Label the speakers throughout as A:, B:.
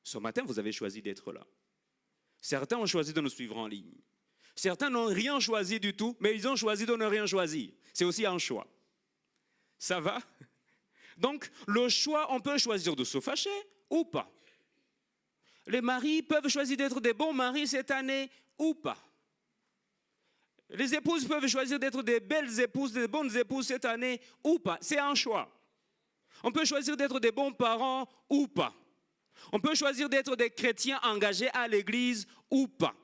A: Ce matin, vous avez choisi d'être là. Certains ont choisi de nous suivre en ligne. Certains n'ont rien choisi du tout, mais ils ont choisi de ne rien choisir. C'est aussi un choix. Ça va? Donc, le choix, on peut choisir de se fâcher ou pas. Les maris peuvent choisir d'être des bons maris cette année ou pas. Les épouses peuvent choisir d'être des belles épouses, des bonnes épouses cette année ou pas. C'est un choix. On peut choisir d'être des bons parents ou pas. On peut choisir d'être des chrétiens engagés à l'église ou pas.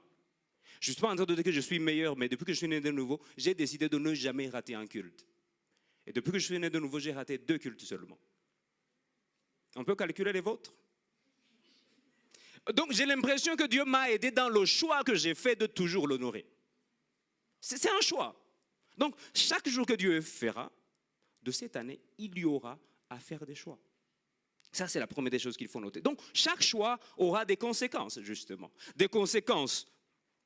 A: Je ne suis pas en train de dire que je suis meilleur, mais depuis que je suis né de nouveau, j'ai décidé de ne jamais rater un culte. Et depuis que je suis né de nouveau, j'ai raté 2 cultes seulement. On peut calculer les vôtres? Donc j'ai l'impression que Dieu m'a aidé dans le choix que j'ai fait de toujours l'honorer. C'est un choix. Donc chaque jour que Dieu fera, de cette année, il y aura à faire des choix. Ça, c'est la première des choses qu'il faut noter. Donc chaque choix aura des conséquences, justement. Des conséquences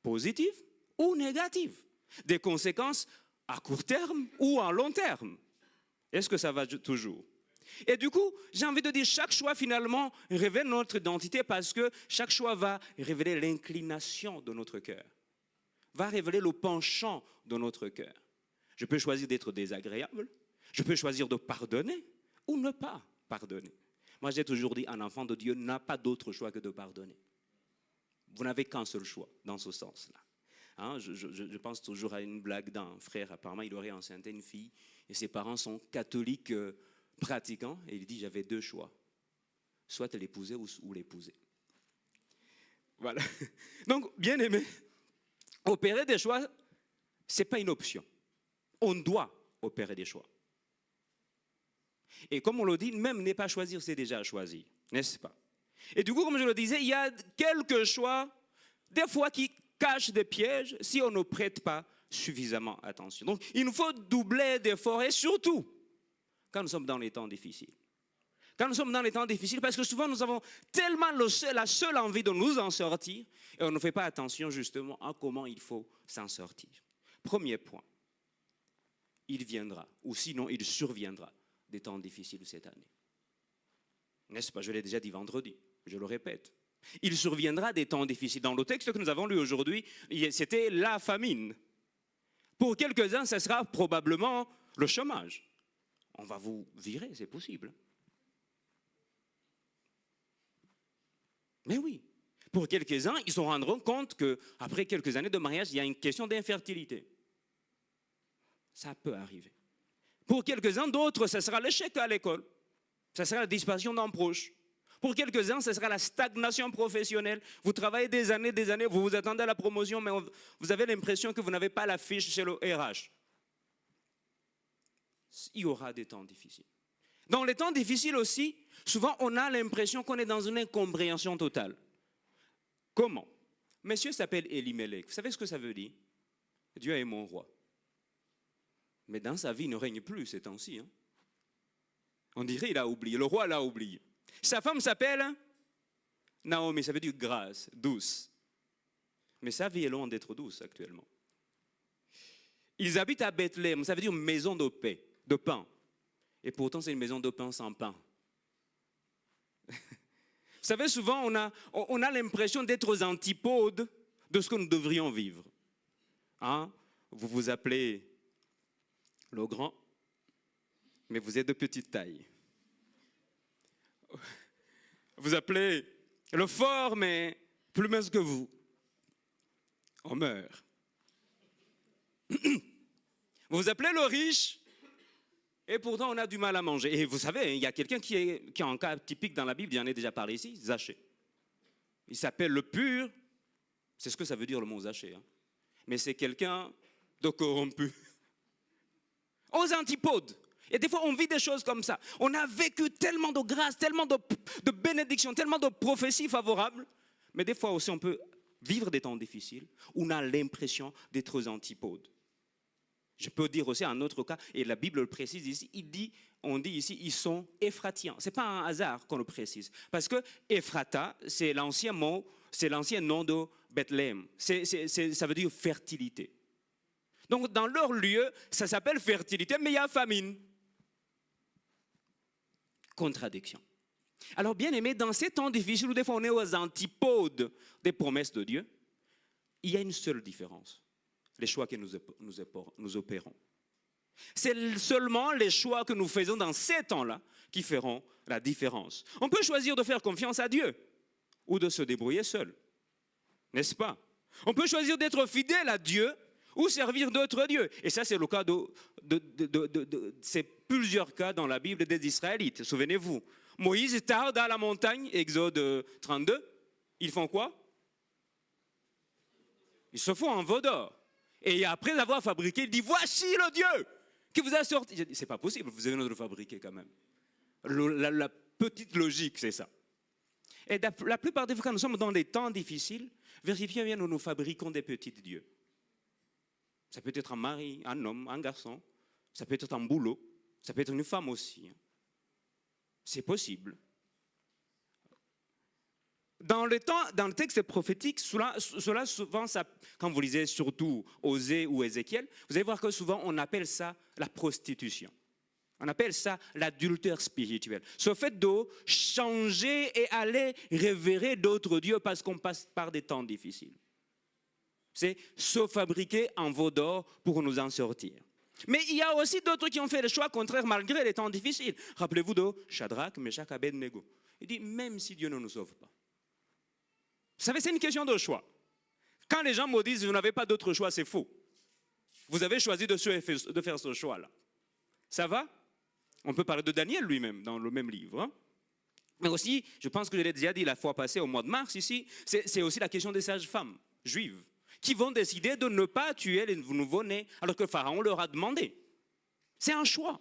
A: positives ou négatives. Des conséquences à court terme ou à long terme. Est-ce que ça va toujours? Et du coup, j'ai envie de dire, chaque choix finalement révèle notre identité parce que chaque choix va révéler l'inclination de notre cœur, va révéler le penchant de notre cœur. Je peux choisir d'être désagréable, je peux choisir de pardonner ou ne pas pardonner. Moi, j'ai toujours dit, un enfant de Dieu n'a pas d'autre choix que de pardonner. Vous n'avez qu'un seul choix dans ce sens-là. Hein, je pense toujours à une blague d'un frère, apparemment il aurait enceinté une fille et ses parents sont catholiques pratiquants et il dit j'avais 2 choix, soit l'épouser ou l'épouser. Voilà. Donc bien aimé, opérer des choix, ce n'est pas une option. On doit opérer des choix. Et comme on le dit, même ne pas choisir, c'est déjà choisir, n'est-ce pas? Et du coup, comme je le disais, il y a quelques choix, des fois qui cachent des pièges si on ne prête pas suffisamment attention. Donc, il nous faut doubler d'efforts et surtout, quand nous sommes dans les temps difficiles. Quand nous sommes dans les temps difficiles, parce que souvent nous avons tellement la seule envie de nous en sortir et on ne fait pas attention justement à comment il faut s'en sortir. Premier point, il viendra, ou sinon il surviendra des temps difficiles cette année. N'est-ce pas? Je l'ai déjà dit vendredi, je le répète. Il surviendra des temps difficiles. Dans le texte que nous avons lu aujourd'hui, c'était la famine. Pour quelques-uns, ce sera probablement le chômage. On va vous virer, c'est possible. Mais oui, pour quelques-uns, ils se rendront compte qu'après quelques années de mariage, il y a une question d'infertilité. Ça peut arriver. Pour quelques-uns d'autres, ce sera l'échec à l'école. Ce sera la disparition d'un proche. Pour quelques-uns, ce sera la stagnation professionnelle. Vous travaillez des années, vous vous attendez à la promotion, mais vous avez l'impression que vous n'avez pas la fiche chez le RH. Il y aura des temps difficiles. Dans les temps difficiles aussi, souvent on a l'impression qu'on est dans une incompréhension totale. Comment? Monsieur s'appelle Elimelech. Vous savez ce que ça veut dire? Dieu est mon roi. Mais dans sa vie, il ne règne plus ces temps-ci. Hein? On dirait qu'il a oublié. Le roi l'a oublié. Sa femme s'appelle Naomi, ça veut dire grâce, douce. Mais sa vie est loin d'être douce actuellement. Ils habitent à Bethléem, ça veut dire maison de paix, de pain. Et pourtant, c'est une maison de pain sans pain. Vous savez, souvent, on a l'impression d'être aux antipodes de ce que nous devrions vivre. Hein? Vous vous appelez le grand, mais vous êtes de petite taille. Vous appelez le fort, mais plus mince que vous. On meurt. Vous appelez le riche, et pourtant on a du mal à manger. Et vous savez, il y a quelqu'un qui est un cas typique dans la Bible, il en est déjà parlé ici, Zachée. Il s'appelle le pur, c'est ce que ça veut dire le mot Zachée. Hein. Mais c'est quelqu'un de corrompu. Aux antipodes. Et des fois, on vit des choses comme ça. On a vécu tellement de grâce, tellement de bénédictions, tellement de prophéties favorables. Mais des fois aussi, on peut vivre des temps difficiles où on a l'impression d'être aux antipodes. Je peux dire aussi un autre cas, et la Bible le précise ici, on dit ici, ils sont Éphratiens. Ce n'est pas un hasard qu'on le précise. Parce que Ephrata, c'est l'ancien mot, c'est l'ancien nom de Bethléem. Ça veut dire fertilité. Donc dans leur lieu, ça s'appelle fertilité, mais il y a famine. Contradiction. Alors bien aimé, dans ces temps difficiles où des fois on est aux antipodes des promesses de Dieu, il y a une seule différence, les choix que nous opérons. C'est seulement les choix que nous faisons dans ces temps-là qui feront la différence. On peut choisir de faire confiance à Dieu ou de se débrouiller seul, n'est-ce pas? On peut choisir d'être fidèle à Dieu ou servir d'autres dieux. Et ça, c'est le cas c'est plusieurs cas dans la Bible des Israélites. Souvenez-vous, Moïse tarde à la montagne, Exode 32. Ils font quoi? Ils se font un veau d'or. Et après avoir fabriqué, il dit, voici le Dieu qui vous a sorti. C'est pas possible, vous avez besoin de le fabriquer quand même. La petite logique, c'est ça. Et la plupart des fois, quand nous sommes dans des temps difficiles, vérifiez bien, nous fabriquons des petits dieux. Ça peut être un mari, un homme, un garçon. Ça peut être un boulot. Ça peut être une femme aussi. C'est possible. Dans le texte prophétique, cela souvent, quand vous lisez surtout Osée ou Ézéchiel, vous allez voir que souvent on appelle ça la prostitution. On appelle ça l'adultère spirituel. Ce fait de changer et aller révérer d'autres dieux parce qu'on passe par des temps difficiles. C'est se fabriquer un veau d'or pour nous en sortir. Mais il y a aussi d'autres qui ont fait le choix contraire malgré les temps difficiles. Rappelez-vous de Shadrach, Meshach, Abednego. Il dit, même si Dieu ne nous sauve pas. Vous savez, c'est une question de choix. Quand les gens me disent, vous n'avez pas d'autre choix, c'est faux. Vous avez choisi de faire ce choix-là. Ça va? On peut parler de Daniel lui-même, dans le même livre. Hein? Mais aussi, je pense que je l'ai déjà dit la fois passée au mois de mars ici, c'est aussi la question des sages-femmes juives qui vont décider de ne pas tuer les nouveau-nés alors que Pharaon leur a demandé. C'est un choix.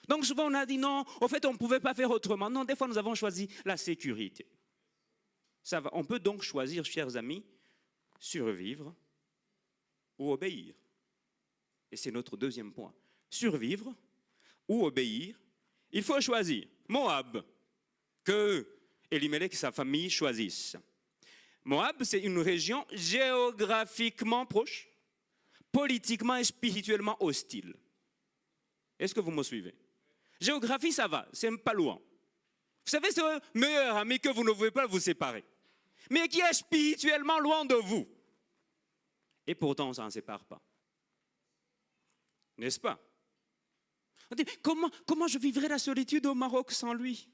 A: Donc souvent on a dit non, en fait on ne pouvait pas faire autrement. Non, des fois nous avons choisi la sécurité. Ça va. On peut donc choisir, chers amis, survivre ou obéir. Et c'est notre deuxième point. Survivre ou obéir, il faut choisir. Moab, que Elimelech et sa famille choisissent. Moab, c'est une région géographiquement proche, politiquement et spirituellement hostile. Est-ce que vous me suivez? Géographie, ça va, c'est pas loin. Vous savez, c'est le meilleur ami que vous ne pouvez pas vous séparer, mais qui est spirituellement loin de vous. Et pourtant, on ne s'en sépare pas. N'est-ce pas? On dit, comment je vivrai la solitude au Maroc sans lui,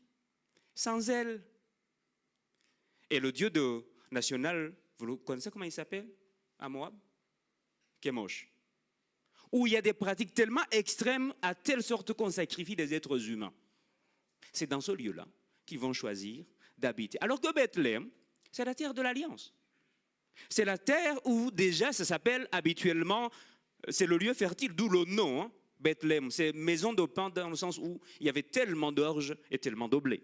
A: sans elle? Et le dieu national, vous connaissez comment il s'appelle à Moab? Kemosh. Où il y a des pratiques tellement extrêmes à telle sorte qu'on sacrifie des êtres humains. C'est dans ce lieu-là qu'ils vont choisir d'habiter. Alors que Bethléem, c'est la terre de l'Alliance. C'est la terre où déjà ça s'appelle habituellement, c'est le lieu fertile, d'où le nom, hein, Bethléem. C'est maison de pain dans le sens où il y avait tellement d'orge et tellement de blé.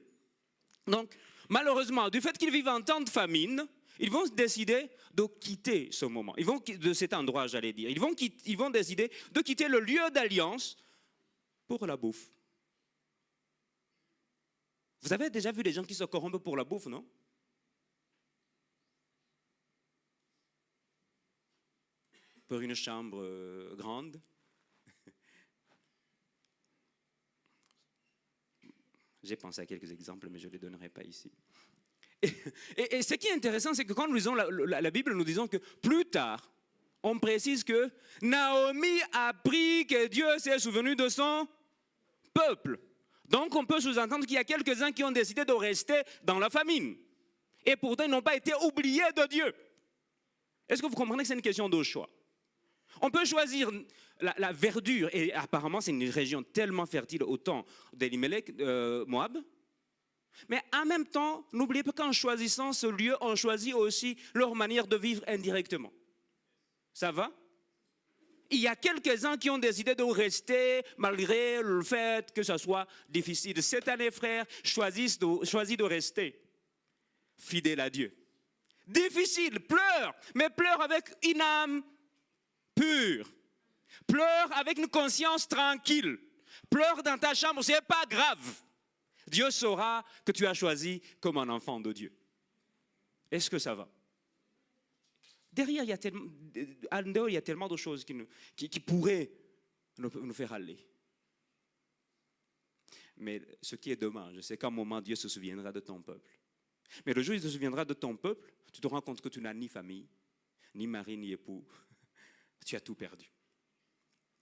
A: Donc, malheureusement, du fait qu'ils vivent en temps de famine, ils vont décider de quitter ce moment. De cet endroit, j'allais dire. Ils vont décider de quitter le lieu d'alliance pour la bouffe. Vous avez déjà vu des gens qui se corrompent pour la bouffe, non? Pour une chambre grande. J'ai pensé à quelques exemples, mais je ne les donnerai pas ici. Et ce qui est intéressant, c'est que quand nous lisons la Bible, nous disons que plus tard, on précise que Naomi a appris que Dieu s'est souvenu de son peuple. Donc on peut sous-entendre qu'il y a quelques-uns qui ont décidé de rester dans la famine. Et pourtant, ils n'ont pas été oubliés de Dieu. Est-ce que vous comprenez que c'est une question de choix? On peut choisir la verdure, et apparemment c'est une région tellement fertile au temps d'Elimelech, Moab. Mais en même temps, n'oubliez pas qu'en choisissant ce lieu, on choisit aussi leur manière de vivre indirectement. Ça va? Il y a quelques-uns qui ont décidé de rester malgré le fait que ce soit difficile. Cette année, frère, choisis de rester fidèle à Dieu. Difficile, pleure, mais pleure avec une âme pure. Pleure avec une conscience tranquille. Pleure dans ta chambre, ce n'est pas grave. Dieu saura que tu as choisi comme un enfant de Dieu. Est-ce que ça va? Derrière, il y a tellement de choses qui pourraient nous faire aller. Mais ce qui est dommage, c'est qu'à un moment, Dieu se souviendra de ton peuple. Mais le jour où il se souviendra de ton peuple, tu te rends compte que tu n'as ni famille, ni mari, ni époux. Tu as tout perdu.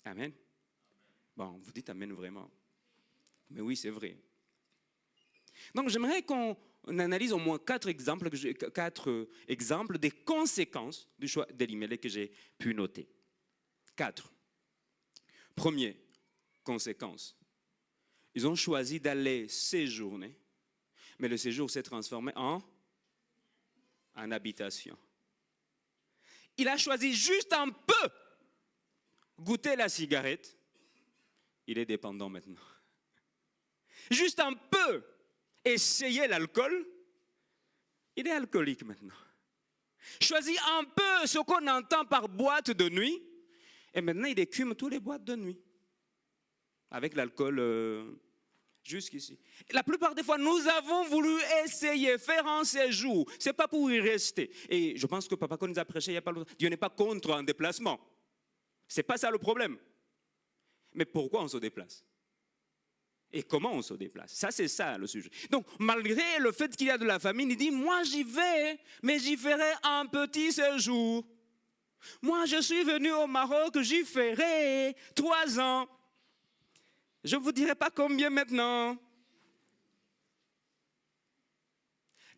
A: Amen. Bon, vous dites amen vraiment. Mais oui, c'est vrai. Donc j'aimerais qu'on analyse au moins quatre exemples des conséquences du choix d'Elimelech que j'ai pu noter. 4. Première conséquence. Ils ont choisi d'aller séjourner, mais le séjour s'est transformé en habitation. Il a choisi juste un peu goûter la cigarette. Il est dépendant maintenant. Juste un peu essayer l'alcool. Il est alcoolique maintenant. Choisit un peu ce qu'on entend par boîte de nuit. Et maintenant, il écume toutes les boîtes de nuit. Avec l'alcool jusqu'ici. La plupart des fois, nous avons voulu essayer, faire un séjour. Ce n'est pas pour y rester. Et je pense que Papa Con nous a prêché il n'y a pas longtemps. Dieu n'est pas contre un déplacement. Ce n'est pas ça le problème. Mais pourquoi on se déplace? Et comment on se déplace? Ça, c'est ça le sujet. Donc, malgré le fait qu'il y a de la famine, il dit, moi j'y vais, mais j'y ferai un petit séjour. Moi, je suis venu au Maroc, j'y ferai 3 ans. Je ne vous dirai pas combien maintenant.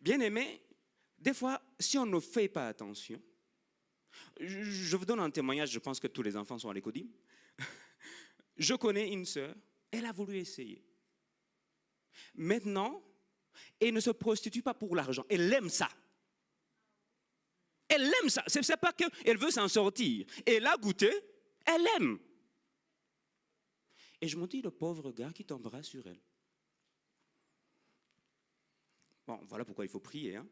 A: Bien aimé, des fois, si on ne fait pas attention, je vous donne un témoignage, je pense que tous les enfants sont à l'école. Je connais une sœur, elle a voulu essayer. Maintenant, elle ne se prostitue pas pour l'argent, elle aime ça. Elle aime ça, c'est pas qu'elle veut s'en sortir. Elle a goûté, elle aime. Et je me dis, le pauvre gars qui tombera sur elle. Bon, voilà pourquoi il faut prier. Hein.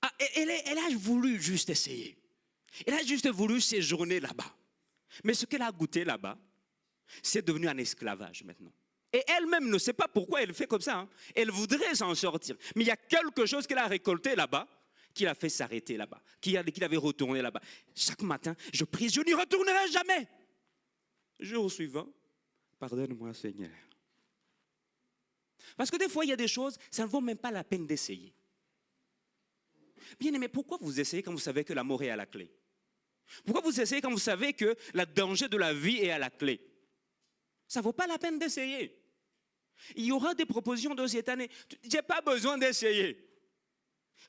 A: Ah, elle a voulu juste essayer. Elle a juste voulu séjourner là-bas. Mais ce qu'elle a goûté là-bas, c'est devenu un esclavage maintenant. Et elle-même ne sait pas pourquoi elle fait comme ça. Hein. Elle voudrait s'en sortir. Mais il y a quelque chose qu'elle a récolté là-bas, qui l'a fait s'arrêter là-bas, qui l'avait retourné là-bas. Chaque matin, je prie, je n'y retournerai jamais. Jour suivant, pardonne-moi Seigneur. Parce que des fois, il y a des choses, ça ne vaut même pas la peine d'essayer. Bien aimé, pourquoi vous essayez quand vous savez que la mort est à la clé? Pourquoi vous essayez quand vous savez que le danger de la vie est à la clé? Ça ne vaut pas la peine d'essayer. Il y aura des propositions de cette année. Je n'ai pas besoin d'essayer.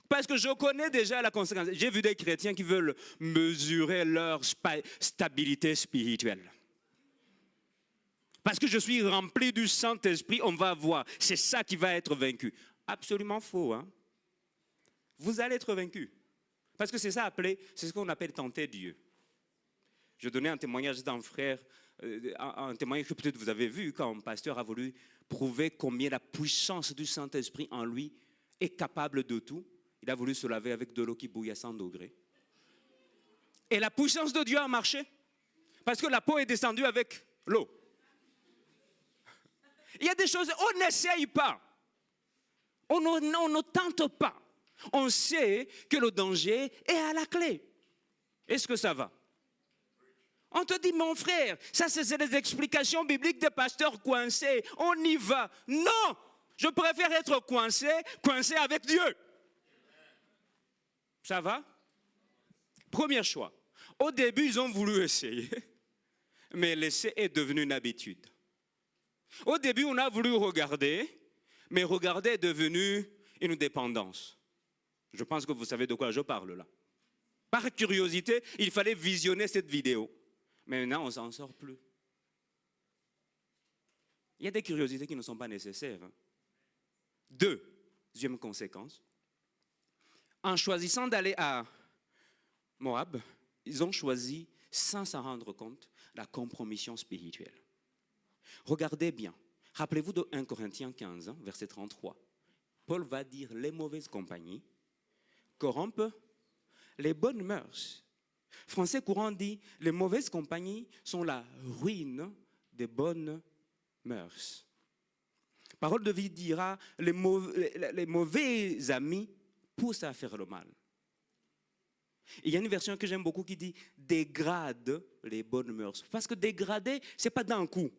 A: Parce que je connais déjà la conséquence. J'ai vu des chrétiens qui veulent mesurer leur stabilité spirituelle. Parce que je suis rempli du Saint-Esprit, on va voir. C'est ça qui va être vaincu. Absolument faux. Hein? Vous allez être vaincu. Parce que c'est ce qu'on appelle tenter Dieu. Je donnais un témoignage d'un frère, un témoignage que peut-être vous avez vu, quand un pasteur a voulu prouver combien la puissance du Saint-Esprit en lui est capable de tout. Il a voulu se laver avec de l'eau qui bouille à 100 degrés. Et la puissance de Dieu a marché. Parce que la peau est descendue avec l'eau. Il y a des choses, on n'essaye pas. On ne tente pas. On sait que le danger est à la clé. Est-ce que ça va? On te dit, mon frère, ça c'est des explications bibliques des pasteurs coincés. On y va. Non, je préfère être coincé avec Dieu. Ça va? Premier choix. Au début, ils ont voulu essayer, mais l'essai est devenu une habitude. Au début, on a voulu regarder, mais regarder est devenu une dépendance. Je pense que vous savez de quoi je parle là. Par curiosité, il fallait visionner cette vidéo. Mais maintenant, on ne s'en sort plus. Il y a des curiosités qui ne sont pas nécessaires. Deuxième conséquence. En choisissant d'aller à Moab, ils ont choisi, sans s'en rendre compte, la compromission spirituelle. Regardez bien. Rappelez-vous de 1 Corinthiens 15, verset 33. Paul va dire les mauvaises compagnies corrompent les bonnes mœurs. Français courant dit les mauvaises compagnies sont la ruine des bonnes mœurs. Parole de vie dira les mauvais amis poussent à faire le mal. Il y a une version que j'aime beaucoup qui dit dégrade les bonnes mœurs. Parce que dégrader, ce n'est pas d'un coup.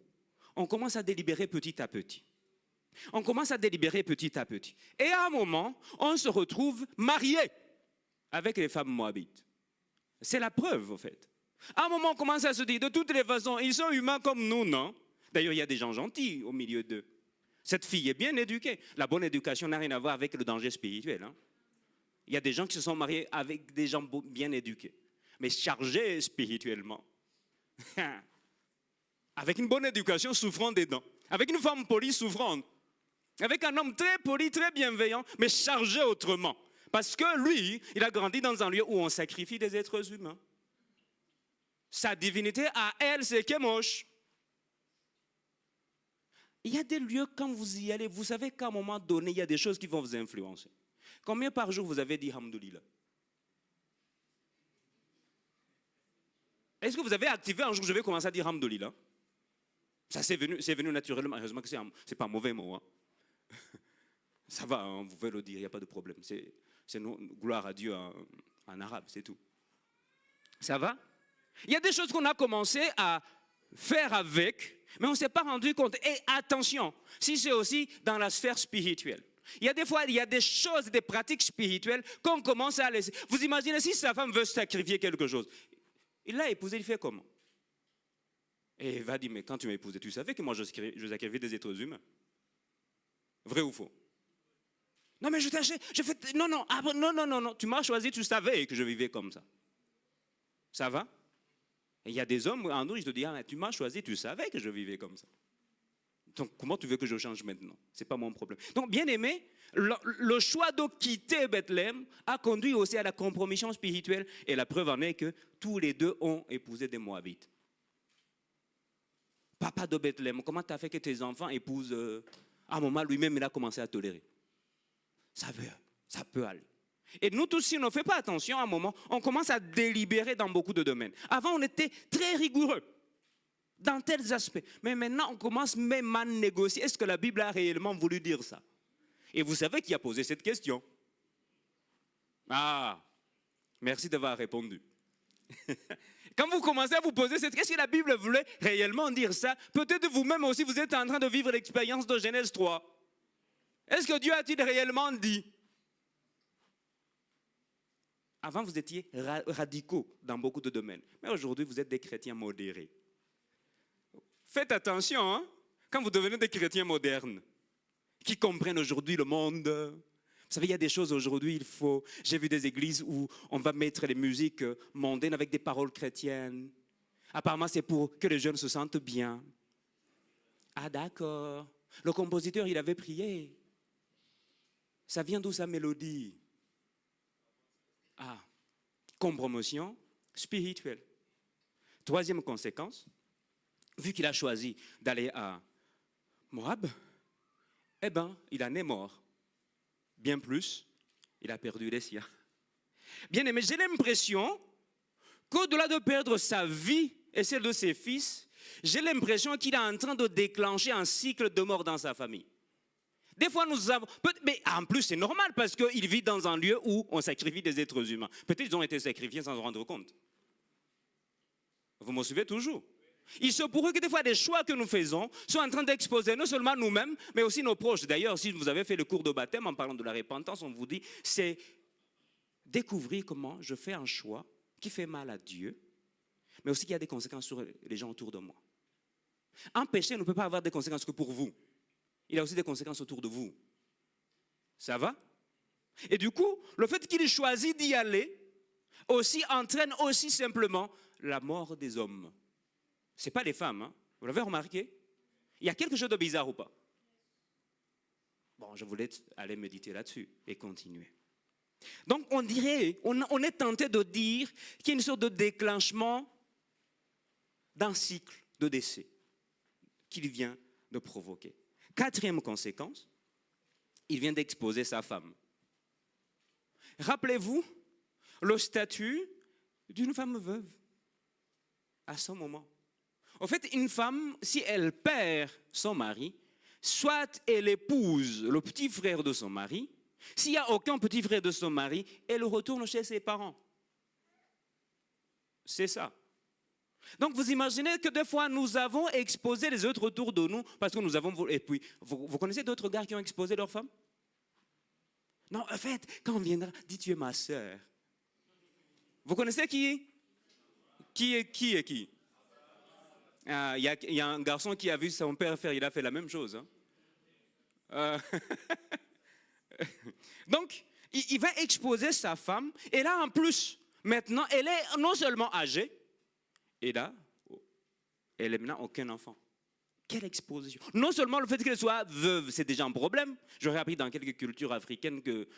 A: on commence à délibérer petit à petit. On commence à délibérer petit à petit. Et à un moment, on se retrouve marié avec les femmes moabites. C'est la preuve, en fait. À un moment, on commence à se dire, de toutes les façons, ils sont humains comme nous, non? D'ailleurs, il y a des gens gentils au milieu d'eux. Cette fille est bien éduquée. La bonne éducation n'a rien à voir avec le danger spirituel. Hein? Il y a des gens qui se sont mariés avec des gens bien éduqués, mais chargés spirituellement. Avec une bonne éducation, souffrant des dents. Avec une femme polie, souffrante. Avec un homme très poli, très bienveillant, mais chargé autrement. Parce que lui, il a grandi dans un lieu où on sacrifie des êtres humains. Sa divinité à elle, c'est Kemosh. Il y a des lieux, quand vous y allez, vous savez qu'à un moment donné, il y a des choses qui vont vous influencer. Combien par jour vous avez dit Hamdoulillah? Est-ce que vous avez activé un jour, je vais commencer à dire Hamdoulillah? Ça, c'est venu naturellement. Heureusement que ce n'est pas un mauvais mot. Hein. Ça va, hein, vous pouvez le dire, il n'y a pas de problème. C'est gloire à Dieu en arabe, c'est tout. Ça va? Il y a des choses qu'on a commencé à faire avec, mais on ne s'est pas rendu compte. Et attention, si c'est aussi dans la sphère spirituelle. Il y a des fois, il y a des choses, des pratiques spirituelles qu'on commence à laisser. Vous imaginez si sa femme veut sacrifier quelque chose. Il l'a épousé, il fait comment? Et il va dire, mais quand tu m'as épousé, tu savais que moi je sacrifie des êtres humains. Vrai ou faux? Non, mais je fais, non, tu m'as choisi, tu savais que je vivais comme ça. Ça va? Et il y a des hommes, en nous, je te dis, ah, tu m'as choisi, tu savais que je vivais comme ça. Donc, comment tu veux que je change maintenant? Ce n'est pas mon problème. Donc, bien aimé, le choix de quitter Bethléem a conduit aussi à la compromission spirituelle. Et la preuve en est que tous les deux ont épousé des Moabites. Papa de Bethléem, comment tu as fait que tes enfants épousent à un moment, lui-même, il a commencé à tolérer. Ça peut aller. Et nous tous, si on ne fait pas attention, à un moment, on commence à délibérer dans beaucoup de domaines. Avant, on était très rigoureux dans tels aspects. Mais maintenant, on commence même à négocier. Est-ce que la Bible a réellement voulu dire ça? Et vous savez qui a posé cette question? Ah, merci d'avoir répondu. Quand vous commencez à vous poser cette question, est-ce que la Bible voulait réellement dire ça? Peut-être vous-même aussi, vous êtes en train de vivre l'expérience de Genèse 3. Est-ce que Dieu a-t-il réellement dit? Avant, vous étiez radicaux dans beaucoup de domaines. Mais aujourd'hui, vous êtes des chrétiens modérés. Faites attention, hein, quand vous devenez des chrétiens modernes, qui comprennent aujourd'hui le monde. Vous savez, il y a des choses aujourd'hui, j'ai vu des églises où on va mettre les musiques mondaines avec des paroles chrétiennes. Apparemment, c'est pour que les jeunes se sentent bien. Ah d'accord. Le compositeur, il avait prié. Ça vient d'où sa mélodie? Ah, compromission spirituelle. Troisième conséquence, vu qu'il a choisi d'aller à Moab, eh bien, il en est mort. Bien plus, il a perdu les siens. Bien aimé, j'ai l'impression qu'au-delà de perdre sa vie et celle de ses fils, j'ai l'impression qu'il est en train de déclencher un cycle de mort dans sa famille. Des fois, nous avons... Mais en plus, c'est normal parce qu'il vit dans un lieu où on sacrifie des êtres humains. Peut-être qu'ils ont été sacrifiés sans se rendre compte. Vous me suivez toujours? Il se pourrait que des fois, des choix que nous faisons soient en train d'exposer non seulement nous-mêmes, mais aussi nos proches. D'ailleurs, si vous avez fait le cours de baptême en parlant de la repentance, on vous dit, c'est découvrir comment je fais un choix qui fait mal à Dieu, mais aussi qui a des conséquences sur les gens autour de moi. Un péché ne peut pas avoir des conséquences que pour vous. Il a aussi des conséquences autour de vous. Ça va? Et du coup, le fait qu'il choisit d'y aller aussi entraîne aussi simplement la mort des hommes. Ce n'est pas les femmes, hein? Vous l'avez remarqué? Il y a quelque chose de bizarre ou pas? Bon, je voulais aller méditer là-dessus et continuer. Donc, on est tenté de dire qu'il y a une sorte de déclenchement d'un cycle de décès qu'il vient de provoquer. Quatrième conséquence, il vient d'exposer sa femme. Rappelez-vous le statut d'une femme veuve à ce moment. En fait, une femme, si elle perd son mari, soit elle épouse le petit frère de son mari, s'il n'y a aucun petit frère de son mari, elle retourne chez ses parents. C'est ça. Donc vous imaginez que des fois nous avons exposé les autres autour de nous parce que nous avons... Et puis, vous connaissez d'autres gars qui ont exposé leurs femmes? Non, en fait, quand on viendra, dis tu es ma sœur. Vous connaissez qui? Qui est qui? Il y a un garçon qui a vu son père faire, il a fait la même chose. Hein. Donc, il va exposer sa femme. Et là, en plus, maintenant, elle est non seulement âgée, et là, elle n'a maintenant aucun enfant. Quelle exposition! Non seulement le fait qu'elle soit veuve, c'est déjà un problème. J'aurais appris dans quelques cultures africaines que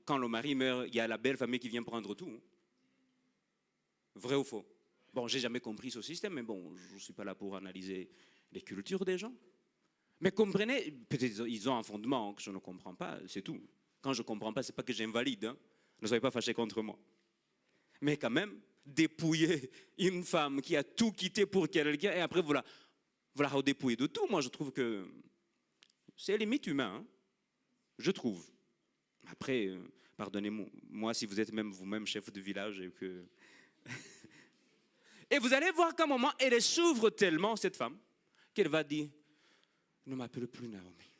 A: quand le mari meurt, il y a la belle famille qui vient prendre tout. Vrai ou faux? Bon, j'ai jamais compris ce système, mais bon, je ne suis pas là pour analyser les cultures des gens. Mais comprenez, peut-être ils ont un fondement que je ne comprends pas, c'est tout. Quand je ne comprends pas, ce n'est pas que j'invalide. Hein. Ne soyez pas fâchés contre moi. Mais quand même, dépouiller une femme qui a tout quitté pour quelqu'un et après vous la redépouiller de tout, moi je trouve que c'est limite humain. Hein. Je trouve. Après, pardonnez-moi, moi si vous êtes même vous-même chef de village et que... Et vous allez voir qu'à un moment, elle s'ouvre tellement, cette femme, qu'elle va dire, ne m'appelle plus Naomi,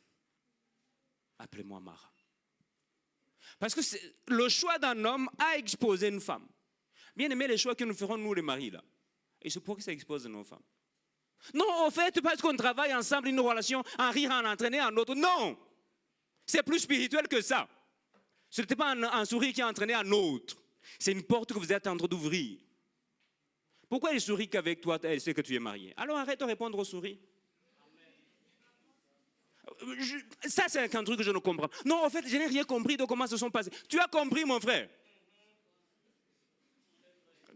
A: appelez-moi Mara. Parce que le choix d'un homme a exposé une femme. Bien aimé, les choix que nous ferons, nous les maris, là. Et c'est pour que ça expose nos femmes. Non, en fait, parce qu'on travaille ensemble, une relation, un rire, un entraîner, un autre. Non! C'est plus spirituel que ça. Ce n'était pas un sourire qui a entraîné un autre. C'est une porte que vous êtes en train d'ouvrir. Pourquoi elle sourit qu'avec toi, elle sait que tu es marié? Alors arrête de répondre aux souris. Ça, c'est un truc que je ne comprends pas. Non, en fait, je n'ai rien compris de comment se sont passés. Tu as compris, mon frère?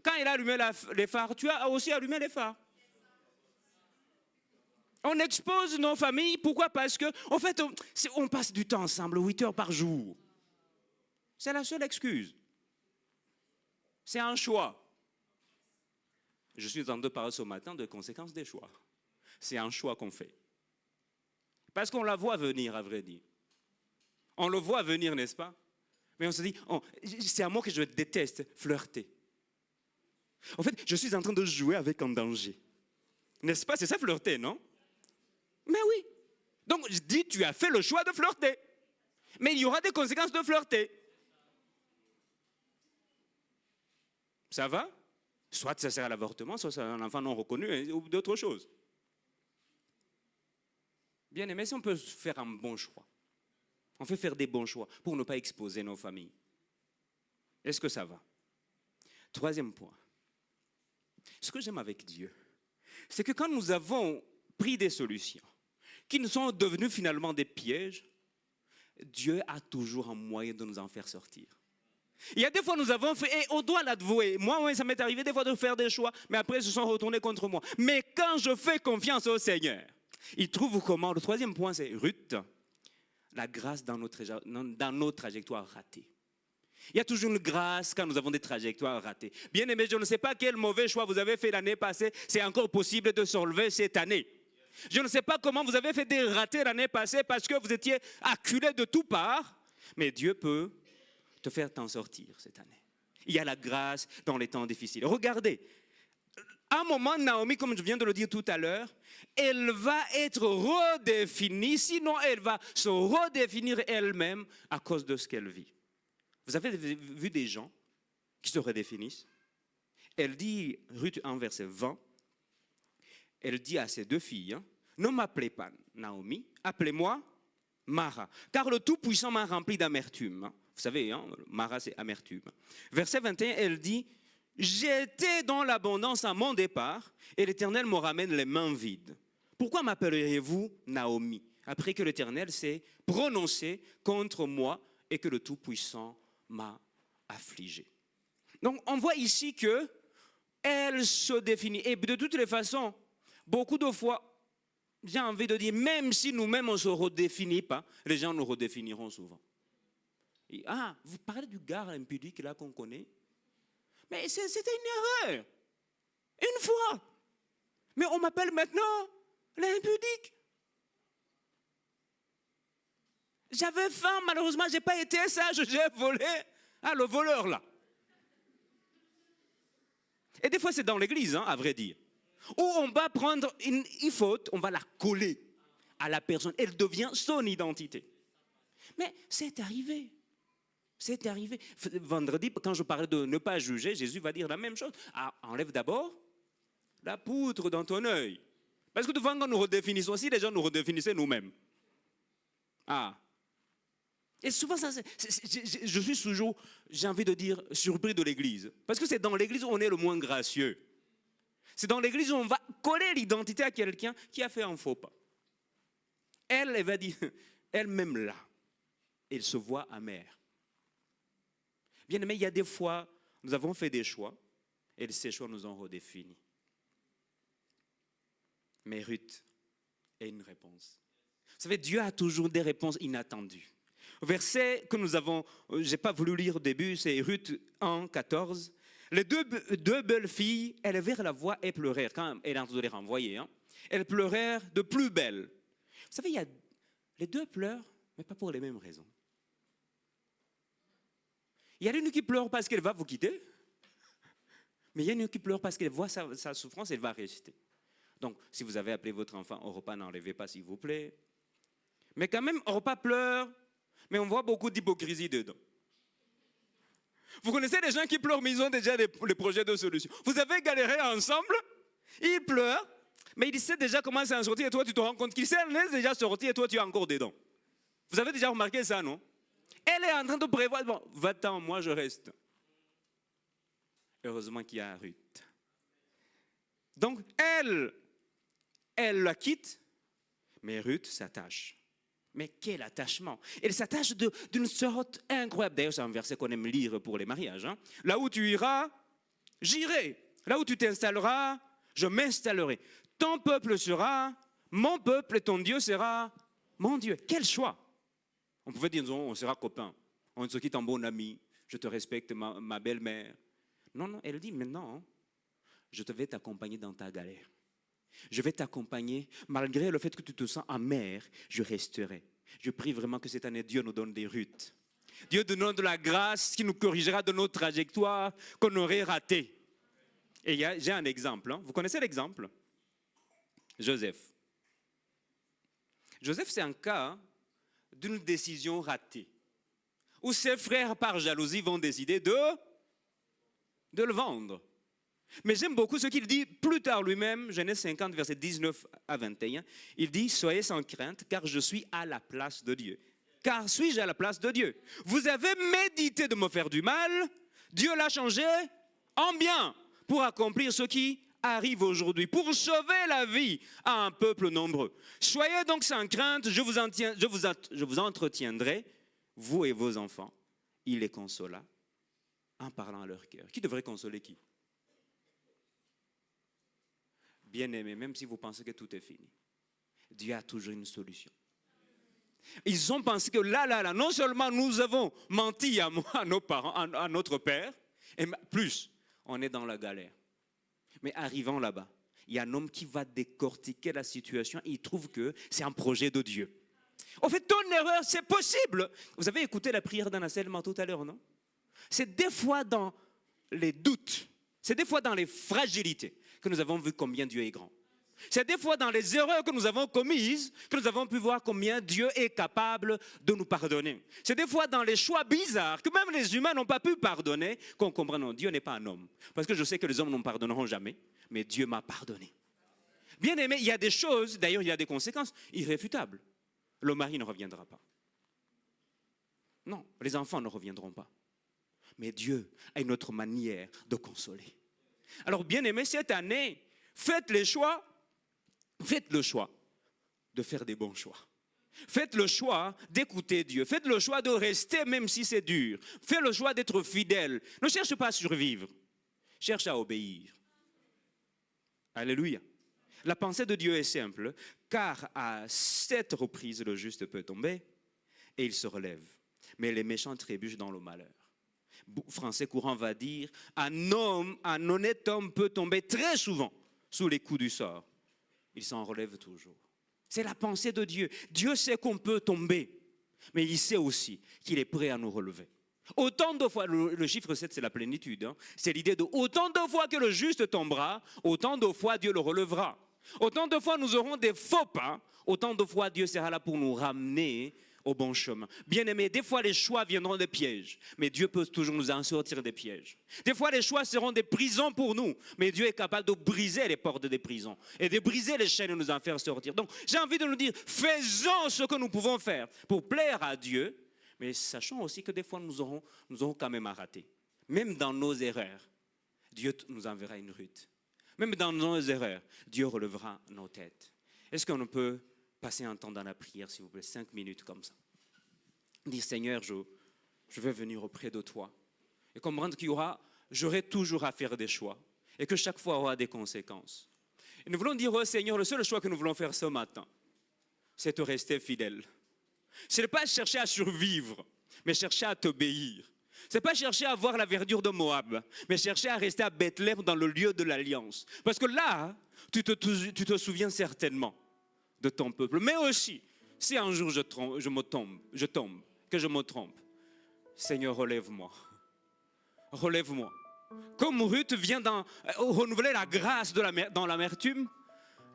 A: Quand il a allumé les phares, tu as aussi allumé les phares. On expose nos familles. Pourquoi? Parce que, en fait, on passe du temps ensemble, 8 heures par jour. C'est la seule excuse. C'est un choix. Je suis en train de parler ce matin de conséquences des choix. C'est un choix qu'on fait. Parce qu'on la voit venir, à vrai dire. On le voit venir, n'est-ce pas? Mais on se dit, c'est un mot que je déteste, flirter. En fait, je suis en train de jouer avec un danger. N'est-ce pas? C'est ça, flirter, non? Mais oui. Donc, je dis, tu as fait le choix de flirter. Mais il y aura des conséquences de flirter. Ça va? Soit ça sert à l'avortement, soit c'est un enfant non reconnu, ou d'autres choses. Bien aimé, si on peut faire un bon choix, on fait faire des bons choix pour ne pas exposer nos familles. Est-ce que ça va? Troisième point. Ce que j'aime avec Dieu, c'est que quand nous avons pris des solutions qui nous sont devenues finalement des pièges, Dieu a toujours un moyen de nous en faire sortir. Il y a des fois nous avons fait, et on doit l'avouer, moi ça m'est arrivé des fois de faire des choix, mais après ils se sont retournés contre moi. Mais quand je fais confiance au Seigneur, il trouve comment? Le troisième point c'est Ruth, la grâce dans nos trajectoires ratées. Il y a toujours une grâce quand nous avons des trajectoires ratées. Bien aimé, je ne sais pas quel mauvais choix vous avez fait l'année passée, c'est encore possible de se relever cette année. Je ne sais pas comment vous avez fait des ratés l'année passée parce que vous étiez acculés de toutes parts, mais Dieu peut te faire t'en sortir cette année. Il y a la grâce dans les temps difficiles. Regardez, à un moment, Naomi, comme je viens de le dire tout à l'heure, elle va être redéfinie, sinon elle va se redéfinir elle-même à cause de ce qu'elle vit. Vous avez vu des gens qui se redéfinissent? Elle dit, Ruth 1, verset 20, elle dit à ses deux filles, ne m'appelez pas Naomi, appelez-moi Mara, car le Tout-Puissant m'a rempli d'amertume. Vous savez, Mara, c'est amertume. Verset 21, elle dit, j'étais dans l'abondance à mon départ, et l'Éternel me ramène les mains vides. Pourquoi m'appelleriez-vous Naomi, après que l'Éternel s'est prononcé contre moi et que le Tout-Puissant m'a affligé? Donc, on voit ici que elle se définit. Et de toutes les façons, beaucoup de fois, j'ai envie de dire, même si nous-mêmes on ne se redéfinit pas, les gens nous redéfiniront souvent. Et, vous parlez du gars impudique là qu'on connaît? Mais c'était une erreur. Une fois. Mais on m'appelle maintenant l'impudique. J'avais faim, malheureusement, je n'ai pas été sage, j'ai volé. Le voleur là. Et des fois, c'est dans l'église, à vrai dire. Ou on va prendre une faute, on va la coller à la personne. Elle devient son identité. Mais c'est arrivé. C'est arrivé. Vendredi, quand je parlais de ne pas juger, Jésus va dire la même chose. Ah, enlève d'abord la poutre dans ton œil. Parce que devant, quand nous redéfinissons aussi, les gens nous redéfinissaient nous-mêmes. Ah. Et souvent, je suis toujours, j'ai envie de dire, surpris de l'Église. Parce que c'est dans l'Église où on est le moins gracieux. C'est dans l'Église où on va coller l'identité à quelqu'un qui a fait un faux pas. Elle va dire, elle-même là, elle se voit amère. Bien aimé, il y a des fois, nous avons fait des choix, et ces choix nous ont redéfinis. Mais Ruth est une réponse. Vous savez, Dieu a toujours des réponses inattendues. Verset que nous avons, je n'ai pas voulu lire au début, c'est Ruth 1, 14. Les deux belles filles élevèrent la voix et pleurèrent. Quand elle a entendu les renvoyer, elles pleurèrent de plus belle. Vous savez, les deux pleurent, mais pas pour les mêmes raisons. Il y a une qui pleure parce qu'elle va vous quitter, mais il y a une qui pleure parce qu'elle voit sa souffrance et elle va rester. Donc, si vous avez appelé votre enfant au repas, n'enlevez pas, s'il vous plaît. Mais quand même, au repas pleure, mais on voit beaucoup d'hypocrisie dedans. Vous connaissez des gens qui pleurent, mais ils ont déjà les projets de solution. Vous avez galéré ensemble, ils pleurent, mais ils savent déjà comment s'en sortir, et toi, tu te rends compte qu'ils savent déjà sortir, et toi, tu es encore dedans. Vous avez déjà remarqué ça, non? Elle est en train de prévoir, bon, va-t'en, moi je reste. Heureusement qu'il y a Ruth. Donc, elle la quitte, mais Ruth s'attache. Mais quel attachement! Elle s'attache d'une sorte incroyable. D'ailleurs, c'est un verset qu'on aime lire pour les mariages. Là où tu iras, j'irai. Là où tu t'installeras, je m'installerai. Ton peuple sera mon peuple et ton Dieu sera mon Dieu. Quel choix! On pouvait dire, on sera copains. On se quitte en bon ami. Je te respecte, ma belle-mère. Non, non, elle dit maintenant, je vais t'accompagner dans ta galère. Je vais t'accompagner, malgré le fait que tu te sens amer, je resterai. Je prie vraiment que cette année, Dieu nous donne des Ruth. Dieu nous donne de la grâce qui nous corrigera de nos trajectoires qu'on aurait ratées. Et j'ai un exemple. Vous connaissez l'exemple? Joseph. Joseph, c'est un cas d'une décision ratée. Où ses frères, par jalousie, vont décider de le vendre. Mais j'aime beaucoup ce qu'il dit plus tard lui-même, Genèse 50, verset 19 à 21. Il dit, soyez sans crainte, car je suis à la place de Dieu. Car suis-je à la place de Dieu? Vous avez médité de me faire du mal, Dieu l'a changé en bien, pour accomplir ce qui arrive aujourd'hui, pour sauver la vie à un peuple nombreux. Soyez donc sans crainte, je vous entretiendrai, vous et vos enfants. Il les consola en parlant à leur cœur. Qui devrait consoler qui? Bien-aimés, même si vous pensez que tout est fini, Dieu a toujours une solution. Ils ont pensé que là, non seulement nous avons menti à nos parents, à notre père, et plus, on est dans la galère. Mais arrivant là-bas, il y a un homme qui va décortiquer la situation et il trouve que c'est un projet de Dieu. En fait, ton erreur, c'est possible. Vous avez écouté la prière d'Anacellement tout à l'heure, non? C'est des fois dans les doutes, c'est des fois dans les fragilités que nous avons vu combien Dieu est grand. C'est des fois dans les erreurs que nous avons commises que nous avons pu voir combien Dieu est capable de nous pardonner. C'est des fois dans les choix bizarres que même les humains n'ont pas pu pardonner qu'on comprend non, Dieu n'est pas un homme. Parce que je sais que les hommes ne pardonneront jamais, mais Dieu m'a pardonné. Bien aimé, il y a des choses, d'ailleurs il y a des conséquences irréfutables. Le mari ne reviendra pas. Non, les enfants ne reviendront pas. Mais Dieu a une autre manière de consoler. Alors, bien aimé, cette année, faites le choix de faire des bons choix. Faites le choix d'écouter Dieu. Faites le choix de rester même si c'est dur. Faites le choix d'être fidèle. Ne cherche pas à survivre. Cherche à obéir. Alléluia. La pensée de Dieu est simple, car à 7 reprises, le juste peut tomber et il se relève. Mais les méchants trébuchent dans le malheur. Français courant va dire, un honnête homme peut tomber très souvent sous les coups du sort. Il s'en relève toujours. C'est la pensée de Dieu. Dieu sait qu'on peut tomber, mais il sait aussi qu'il est prêt à nous relever. Autant de fois, le chiffre 7, c'est la plénitude. Hein. C'est l'idée de autant de fois que le juste tombera, autant de fois Dieu le relèvera. Autant de fois nous aurons des faux pas, autant de fois Dieu sera là pour nous ramener au bon chemin. Bien aimé, des fois les choix viendront des pièges, mais Dieu peut toujours nous en sortir des pièges. Des fois les choix seront des prisons pour nous, mais Dieu est capable de briser les portes des prisons et de briser les chaînes et nous en faire sortir. Donc j'ai envie de nous dire, faisons ce que nous pouvons faire pour plaire à Dieu, mais sachons aussi que des fois nous aurons quand même à rater. Même dans nos erreurs, Dieu nous enverra une Ruth. Même dans nos erreurs, Dieu relèvera nos têtes. Est-ce qu'on peut passer un temps dans la prière, s'il vous plaît, 5 minutes comme ça. Dire, Seigneur, je veux venir auprès de toi. Et comprendre j'aurai toujours à faire des choix. Et que chaque fois aura des conséquences. Et nous voulons dire au Seigneur, le seul choix que nous voulons faire ce matin, c'est de rester fidèle. Ce n'est pas chercher à survivre, mais chercher à t'obéir. Ce n'est pas chercher à voir la verdure de Moab, mais chercher à rester à Bethléem dans le lieu de l'alliance. Parce que là, tu te souviens certainement de ton peuple. Mais aussi, si un jour je tombe, que je me trompe, Seigneur, relève-moi. Relève-moi. Comme Ruth vient renouveler la grâce dans l'amertume,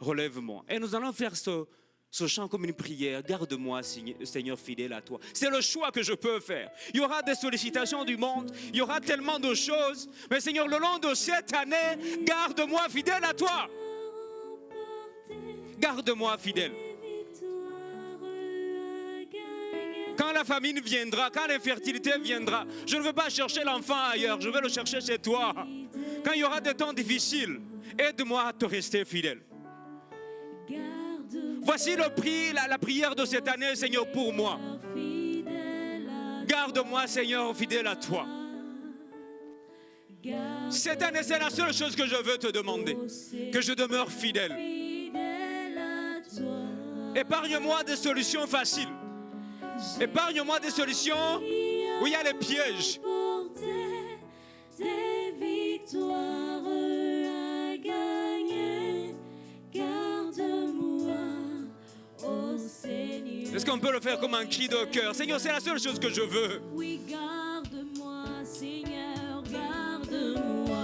A: relève-moi. Et nous allons faire ce chant comme une prière. Garde-moi, Seigneur, fidèle à toi. C'est le choix que je peux faire. Il y aura des sollicitations du monde, il y aura tellement de choses. Mais Seigneur, le long de cette année, garde-moi fidèle à toi. Garde-moi fidèle. Quand la famine viendra, quand l'infertilité viendra, je ne veux pas chercher l'enfant ailleurs, je veux le chercher chez toi. Quand il y aura des temps difficiles, aide-moi à te rester fidèle. Voici la prière de cette année, Seigneur, pour moi. Garde-moi, Seigneur, fidèle à toi. Cette année, c'est la seule chose que je veux te demander, que je demeure fidèle. Épargne-moi des solutions faciles. Épargne-moi des solutions où il y a les pièges. Est-ce qu'on peut le faire comme un cri de cœur? Seigneur, c'est la seule chose que je veux.
B: Oui, garde-moi, Seigneur, garde-moi.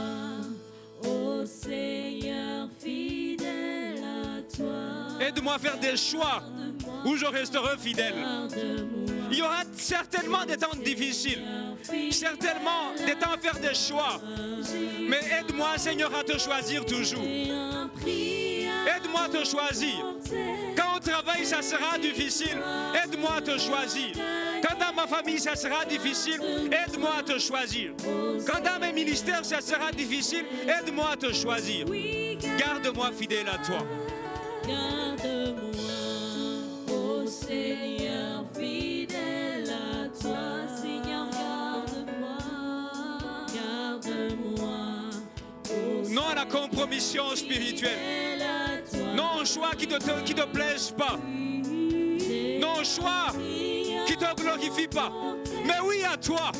B: Oh Seigneur, fidèle à toi.
A: Aide-moi à faire des choix où je resterai fidèle. Il y aura certainement des temps difficiles, certainement des temps à faire des choix. Mais aide-moi, Seigneur, à te choisir toujours. Aide-moi à te choisir. Quand au travail, ça sera difficile, aide-moi à te choisir. Quand dans ma famille, ça sera difficile, aide-moi à te choisir. Quand dans mes ministères, ça sera difficile, aide-moi à te choisir. Garde-moi fidèle à toi.
B: Garde-moi, oh Seigneur, fidèle à toi. Seigneur, garde-moi, garde-moi. Oh,
A: non à la compromission spirituelle. Non au choix qui ne te plaise pas. Non au choix qui ne te glorifie pas. Mais oui à toi,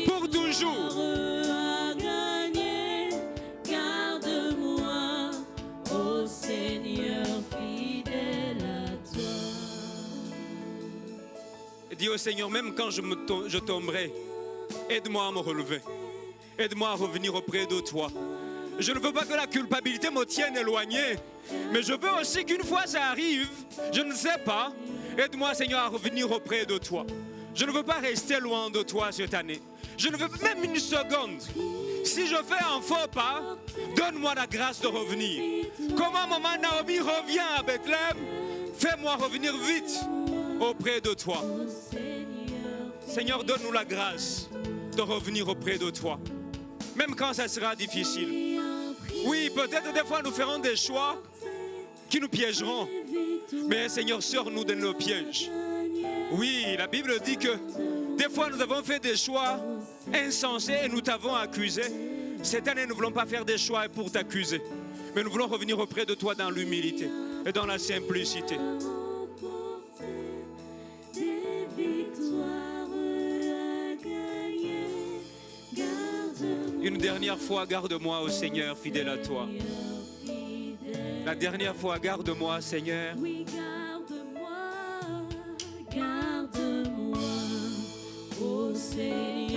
A: pour toujours.
B: Garde-moi, oh Seigneur, fidèle à toi.
A: Dis au Seigneur, même quand je tomberai, aide-moi à me relever. Aide-moi à revenir auprès de toi. Je ne veux pas que la culpabilité me tienne éloigné, mais je veux aussi qu'une fois ça arrive, je ne sais pas, aide-moi Seigneur à revenir auprès de toi. Je ne veux pas rester loin de toi cette année. Je ne veux même une seconde. Si je fais un faux pas, donne-moi la grâce de revenir. Comment maman Naomi revient à Bethléem, fais-moi revenir vite auprès de toi. Seigneur, donne-nous la grâce de revenir auprès de toi, même quand ça sera difficile. Oui, peut-être des fois nous ferons des choix qui nous piégeront. Mais Seigneur, sors-nous de nos pièges. Oui, la Bible dit que des fois nous avons fait des choix insensés et nous t'avons accusé. Cette année, nous ne voulons pas faire des choix pour t'accuser. Mais nous voulons revenir auprès de toi dans l'humilité et dans la simplicité. Une dernière fois, garde-moi, ô Seigneur, fidèle à toi. La dernière fois, garde-moi, Seigneur.
B: Oui, garde-moi, garde-moi, ô Seigneur.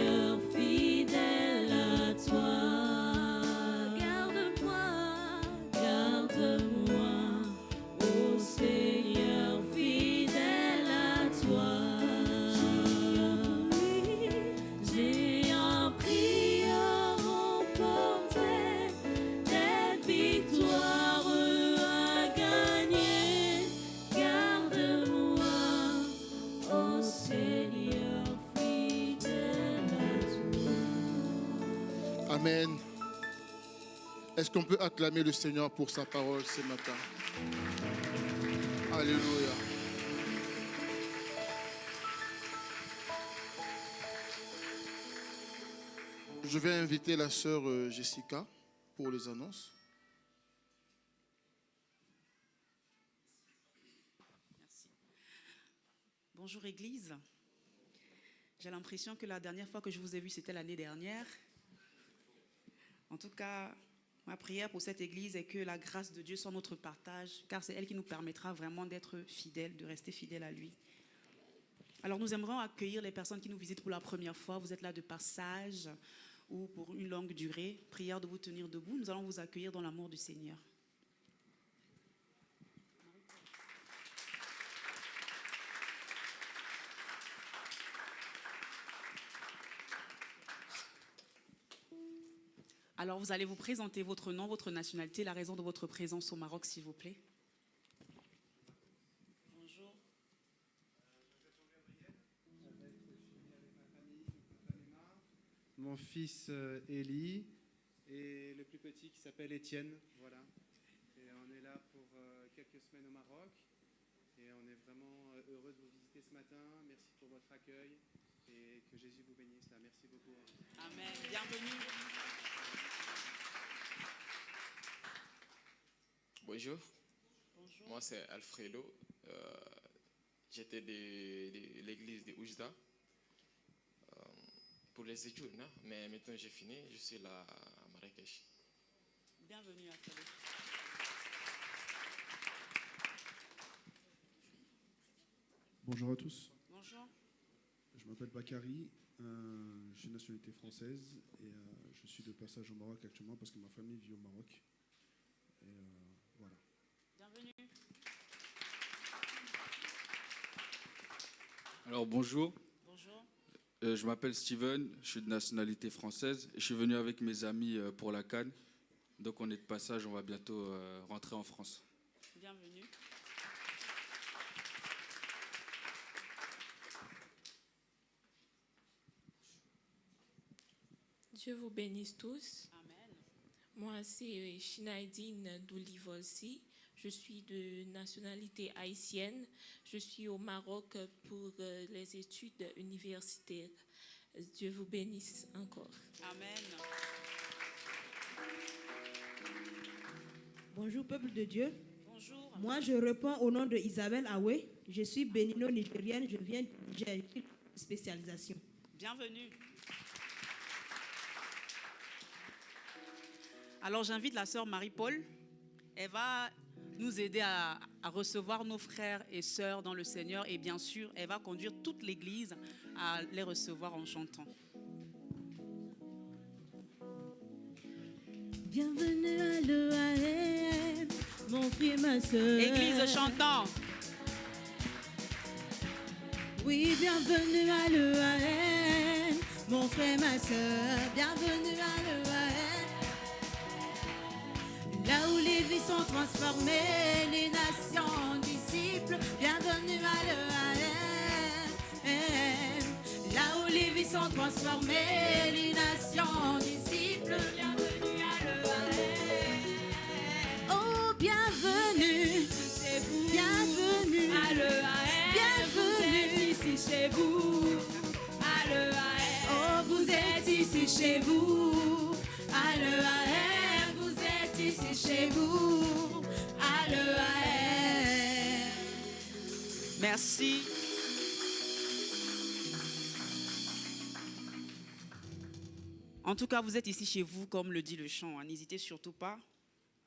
C: Amen. Est-ce qu'on peut acclamer le Seigneur pour sa parole ce matin? Alléluia. Je vais inviter la sœur Jessica pour les annonces.
D: Merci. Bonjour Église. J'ai l'impression que la dernière fois que je vous ai vu, c'était l'année dernière. En tout cas, ma prière pour cette Église est que la grâce de Dieu soit notre partage, car c'est elle qui nous permettra vraiment d'être fidèles, de rester fidèles à lui. Alors nous aimerons accueillir les personnes qui nous visitent pour la première fois. Vous êtes là de passage ou pour une longue durée. Prière de vous tenir debout. Nous allons vous accueillir dans l'amour du Seigneur. Alors, vous allez vous présenter votre nom, votre nationalité, la raison de votre présence au Maroc, s'il vous plaît. Bonjour.
E: Mon fils Élie et le plus petit qui s'appelle Étienne. Voilà. Et on est là pour quelques semaines au Maroc. Et on est vraiment heureux de vous visiter ce matin. Merci pour votre accueil. Et que Jésus vous bénisse là. Merci beaucoup.
D: Amen. Bienvenue.
F: Bonjour,
D: Bonjour.
F: moi c'est Alfredo. J'étais de l'église de Oujda pour les études, hein? Mais maintenant j'ai fini, je suis là à Marrakech.
D: Bienvenue, Alfredo.
G: Bonjour à tous,
D: Bonjour.
G: je m'appelle Bakary, j'ai une nationalité française et je suis de passage au Maroc actuellement parce que ma famille vit au Maroc. Et voilà.
D: Bienvenue.
H: Alors bonjour,
D: Bonjour.
H: je m'appelle Steven, je suis de nationalité française et je suis venu avec mes amis pour la Cannes. Donc on est de passage, on va bientôt rentrer en France.
D: Bienvenue.
B: Dieu vous bénisse tous.
D: Amen.
B: Moi, c'est Shinaidine Doulivolsi. Je suis de nationalité haïtienne. Je suis au Maroc pour les études universitaires. Dieu vous bénisse encore.
D: Amen.
I: Bonjour peuple de Dieu.
D: Bonjour.
I: Moi je réponds au nom de Isabelle Awe. Je suis bénino-nigérienne. Je viens du Niger, spécialisation.
D: Bienvenue. Alors j'invite la sœur Marie-Paul. Elle va nous aider à recevoir nos frères et sœurs dans le Seigneur et bien sûr, elle va conduire toute l'Église à les recevoir en chantant.
I: Bienvenue à l'EAM, mon frère, ma soeur.
D: Église chantant.
I: Oui, bienvenue à l'EAM, mon frère, ma soeur. Bienvenue à l'EAM. Là où les vies sont transformées, les nations en disciples. Bienvenue à l'EAM. Là où les vies sont transformées, les nations en disciples. Bienvenue à l'EAM. Oh, bienvenue. C'est vous. Bienvenue à l'EAM. Bienvenue. Vous êtes ici chez vous. À l'EAM. Oh, vous êtes ici chez vous. À l'EAM. Vous êtes ici chez vous. À l'EAM.
D: Merci. En tout cas, vous êtes ici chez vous, comme le dit le chant. Hein. N'hésitez surtout pas.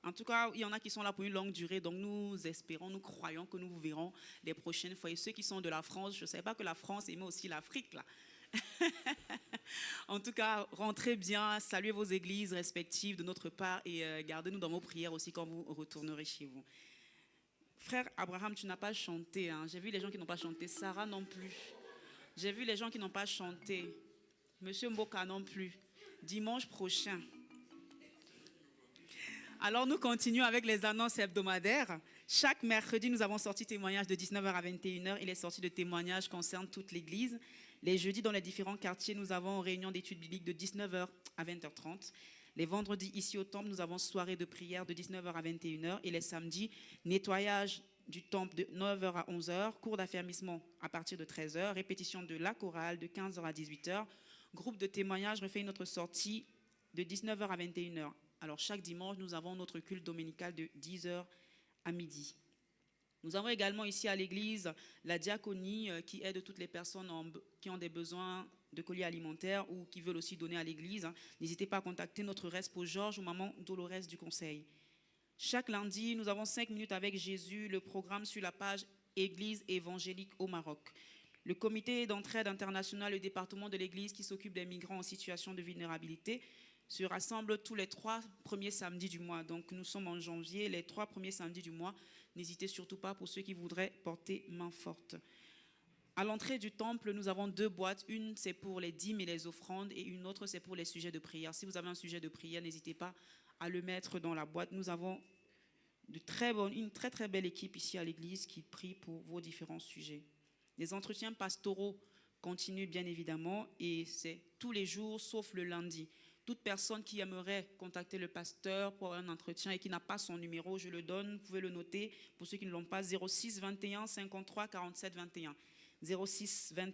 D: En tout cas, il y en a qui sont là pour une longue durée. Donc, nous espérons, nous croyons que nous vous verrons les prochaines fois. Et ceux qui sont de la France, je ne savais pas que la France aimait aussi l'Afrique, là. En tout cas, rentrez bien, saluez vos églises respectives de notre part et gardez-nous dans vos prières aussi quand vous retournerez chez vous. Frère Abraham, tu n'as pas chanté. Hein. J'ai vu les gens qui n'ont pas chanté. Sarah non plus. J'ai vu les gens qui n'ont pas chanté. Monsieur Mboka non plus. Dimanche prochain. Alors nous continuons avec les annonces hebdomadaires. Chaque mercredi, nous avons sorti témoignage de 19h à 21h. Il est sorti de témoignages concernant toute l'Église. Les jeudis, dans les différents quartiers, nous avons réunion d'études bibliques de 19h à 20h30. Les vendredis, ici au temple, nous avons soirée de prière de 19h à 21h. Et les samedis, nettoyage du temple de 9h à 11h, cours d'affermissement à partir de 13h, répétition de la chorale de 15h à 18h, groupe de témoignage refait notre sortie de 19h à 21h. Alors chaque dimanche, nous avons notre culte dominical de 10h à midi. Nous avons également ici à l'église la diaconie qui aide toutes les personnes qui ont des besoins de colis alimentaires ou qui veulent aussi donner à l'église. N'hésitez pas à contacter notre respo Georges ou maman Dolores du conseil. Chaque lundi, nous avons 5 minutes avec Jésus, le programme sur la page Église évangélique au Maroc. Le comité d'entraide internationale, le département de l'église qui s'occupe des migrants en situation de vulnérabilité, se rassemble tous les 3 premiers samedis du mois. Donc nous sommes en janvier, les 3 premiers samedis du mois. N'hésitez surtout pas pour ceux qui voudraient porter main forte. À l'entrée du temple, nous avons 2 boîtes. Une, c'est pour les dîmes et les offrandes et une autre, c'est pour les sujets de prière. Si vous avez un sujet de prière, n'hésitez pas à le mettre dans la boîte. Nous avons une très très belle équipe ici à l'église qui prie pour vos différents sujets. Les entretiens pastoraux continuent bien évidemment et c'est tous les jours sauf le lundi. Toute personne qui aimerait contacter le pasteur pour un entretien et qui n'a pas son numéro, je le donne, vous pouvez le noter pour ceux qui ne l'ont pas, 06 21 53 47 21. 06 21